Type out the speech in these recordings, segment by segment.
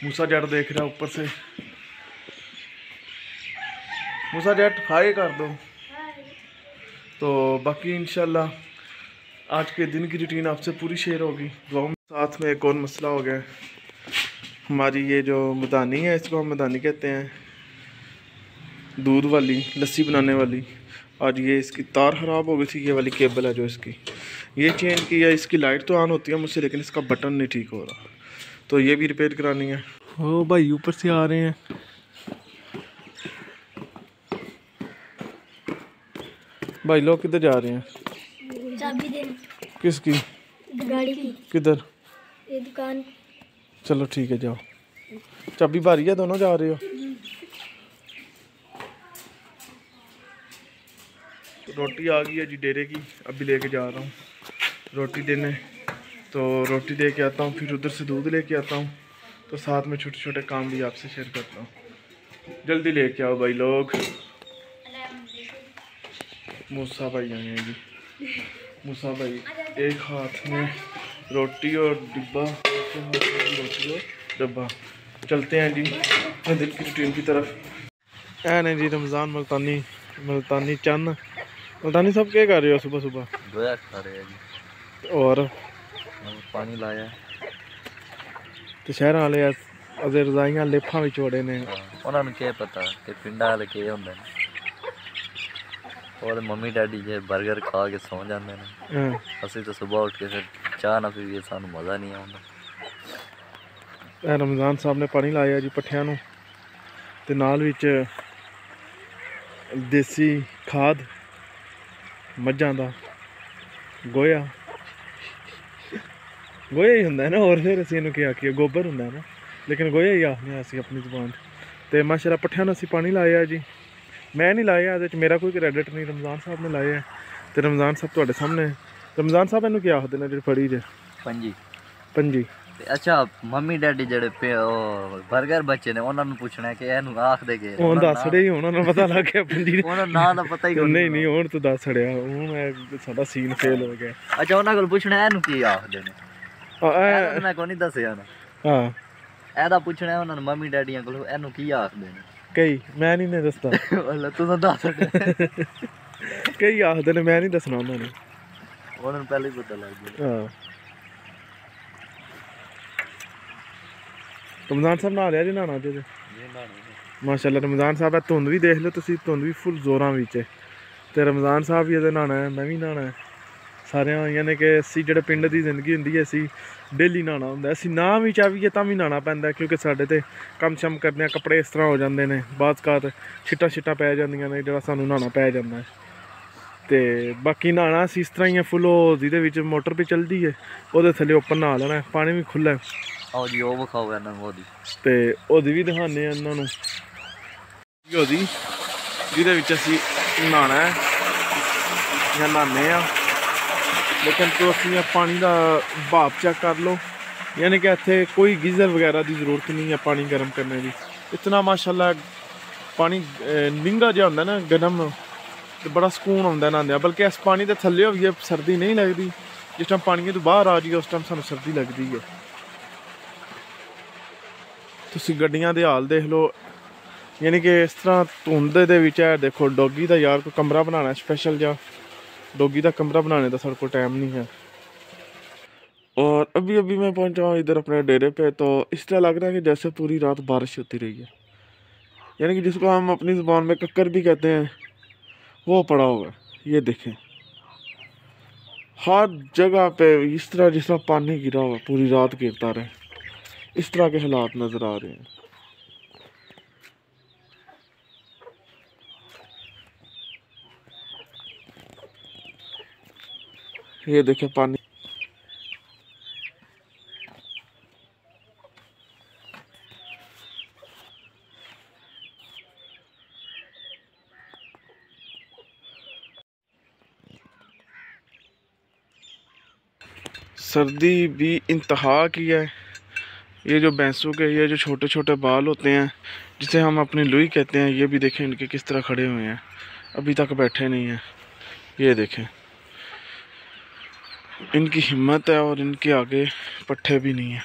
मूसा जट देख रहा ऊपर से। मूसा जट हाय कर दो। तो बाकी इंशाल्लाह आज के दिन की रूटीन आपसे पूरी शेयर होगी। साथ में एक और मसला हो गया, हमारी ये जो मदानी है, इसको हम मदानी कहते हैं, दूध वाली लस्सी बनाने वाली। आज ये इसकी तार ख़राब हो गई थी, ये वाली केबल है जो इसकी, ये चेंज की है। इसकी लाइट तो ऑन होती है मुझसे, लेकिन इसका बटन नहीं ठीक हो रहा, तो ये भी रिपेयर करानी है। ओ भाई ऊपर से आ रहे हैं। भाई लोग किधर जा रहे हैं? चाबी देने। किसकी? गाड़ी की। किधर? ये दुकान। चलो ठीक है जाओ। चाबी भारी है, दोनों जा रहे हो? रोटी आ गई है जी डेरे की, अभी लेके जा रहा हूँ रोटी देने। तो रोटी दे के आता हूँ, फिर उधर से दूध लेके आता हूँ, तो साथ में छोटे छोटे काम भी आपसे शेयर करता हूँ। जल्दी लेके आओ भाई लोग। मूसा भाई आए हैं जी। मूसा भाई एक हाथ में रोटी और डिब्बा, रोटी और डब्बा। चलते हैं जी अपने दिन की रूटीन की तरफ। ऐ नहीं जी रमज़ान मुल्तानी चन्न। मुल्तानी सब क्या कर रहे हो सुबह सुबह? गोया खा रहे हैं जी। और पानी लाया तो शहर वाले अजे रजाइयां लेफा भी चोड़े ने। उन्होंने क्या पता कि पिंडा वाले के होंगे और मम्मी डैडी जे बर्गर खा के सौ जाते हैं। असं तो सुबह उठ के फिर चाह ना पीए, सानू मज़ा नहीं आता। रमज़ान साहब ने पानी लाया जी पट्ठियां नूं, ते नाल विच देसी खाद मझां दा गोया ही हुंदा है ना, और फिर असीं इहनूं क्या आखिए, गोबर हुंदा है ना, लेकिन गोया ही आखने असीं अपनी जुबान। ते माशाअल्लाह पट्ठियां नूं असीं पानी लाया जी। मैं नहीं लाया, इहदे च मेरा कोई क्रेडिट नहीं, रमज़ान साहब ने लाया है। ते रमज़ान साहब तुहाडे सामने। रमज़ान साहब इहनूं क्या आखदे ने जेह्ड़ी फड़ी जे? पंजी। पंजी। अच्छा मम्मी डैडी जेह्ड़े बर्गर बच्चे ने उन्होंने पूछना है कि इहनूं आखदे के? हुण दस छड़े ही, उन्होंने पता लग गया पंजी। उन्होंने नाम दा पता ही कोई नहीं हुण तो दस छड़िया, हुण साडा सीन फेल हो गया। अच्छा उन्हां कोल पुछना है इहनूं की आखदे ने? मैं कोई नहीं दस्सिया ना। हां एदा पुछना है उन्होंने मम्मी डैडियां कोल इहनूं की आखदे ने। कई मैं नहीं दसदा। वल्ला तुस दस कई आखदे ने, मैं नहीं दसना उन्होंने पहले ही पता लग गया। हां रमज़ान साहब नहा लिया जी? नहाना जे माशाअल्लाह। रमज़ान साहब है, धुंध भी देख लो तुसीं, धुंध भी फुल जोरां विच है। ते रमज़ान साहब भी एह्दे नहाना है, मैं भी नहाना है। सारे यानी कि असीं जेह्ड़े पिंड दी जिंदगी हुंदी है, असीं डेली नहाना हुंदा है। असीं ना भी चाहीए तां भी नहाना पैंदा है, क्योंकि साडे ते कम शम करदे कपड़े इस तरह हो जांदे ने, बाज़ घात छिट्टां पै जांदियां ने, जेह्ड़ा सानूं नहाना पै जांदा है। ते बाकी नहाना असीं इस तरह ही फुल जिहदे विच मोटर भी चलदी है, ओहदे थल्ले उप्पर नहा लैना है, पानी भी खुल्ला है। आओ जी वो विखाओ इन्हां नूं ओहदी, ते ओहदी भी दिखाने इन्हां नूं, ओहदी जिहदे विच असीं नहाना है जां नहाने आ। लेकिन तुसीं पानी का भाप चेक कर लो, यानी कि इत्थे कोई गीज़र वगैरह की जरूरत नहीं है पानी गर्म करने की। इतना माशाअल्लाह पानी निंगा जिहा होंदा ना गर्म, तो बड़ा सुकून आउंदा नहांदे। बल्कि इस पानी के थल्ले होइए सर्दी नहीं लगती, जिस टाइम पानी तो बाहर आ जाइए उस टाइम सानूं सर्दी लगती है। तुसीं गड्डियां दे हाल देख लो, यानी कि इस तरह धुंध दे विच है। देखो डॉगी का यार कोई कमरा बनाना स्पैशल जा, डॉगी का कमरा बनाने का साढ़े को टाइम नहीं है। और अभी मैं पहुंचा हूँ इधर अपने डेरे पे, तो इस तरह लग रहा है कि जैसे पूरी रात बारिश होती रही है, यानी कि जिसको हम अपनी ज़ुबान में कक्कर भी कहते हैं, वो पड़ा हुआ है। ये देखें हर जगह पे इस तरह जिस तरह पानी गिरा हुआ, पूरी रात गिरता रहे, इस तरह के हालात नज़र आ रहे हैं। ये देखें पानी, सर्दी भी इंतहा की है। ये जो भैंसों के ये जो छोटे छोटे बाल होते हैं, जिसे हम अपनी लुई कहते हैं, ये भी देखें इनके किस तरह खड़े हुए हैं, अभी तक बैठे नहीं हैं। ये देखें इनकी हिम्मत है और इनके आगे पट्ठे भी नहीं है।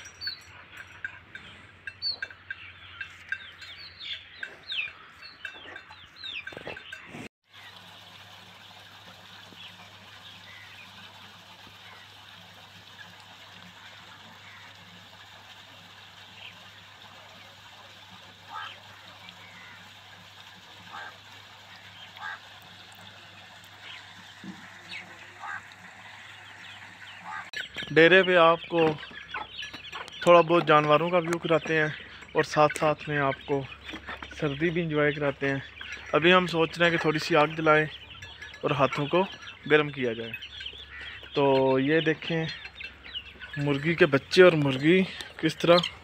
डेरे पे आपको थोड़ा बहुत जानवरों का व्यू कराते हैं और साथ साथ में आपको सर्दी भी इंजॉय कराते हैं। अभी हम सोच रहे हैं कि थोड़ी सी आग जलाएं और हाथों को गर्म किया जाए। तो ये देखें मुर्गी के बच्चे और मुर्गी किस तरह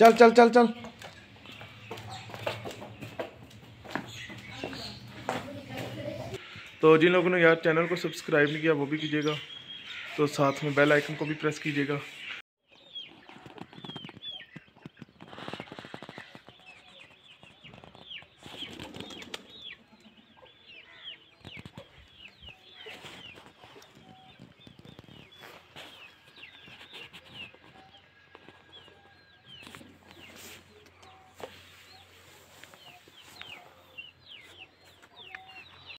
चल चल चल चल। तो जिन लोगों ने यार चैनल को सब्सक्राइब नहीं किया वो भी कीजिएगा, तो साथ में बेल आइकन को भी प्रेस कीजिएगा।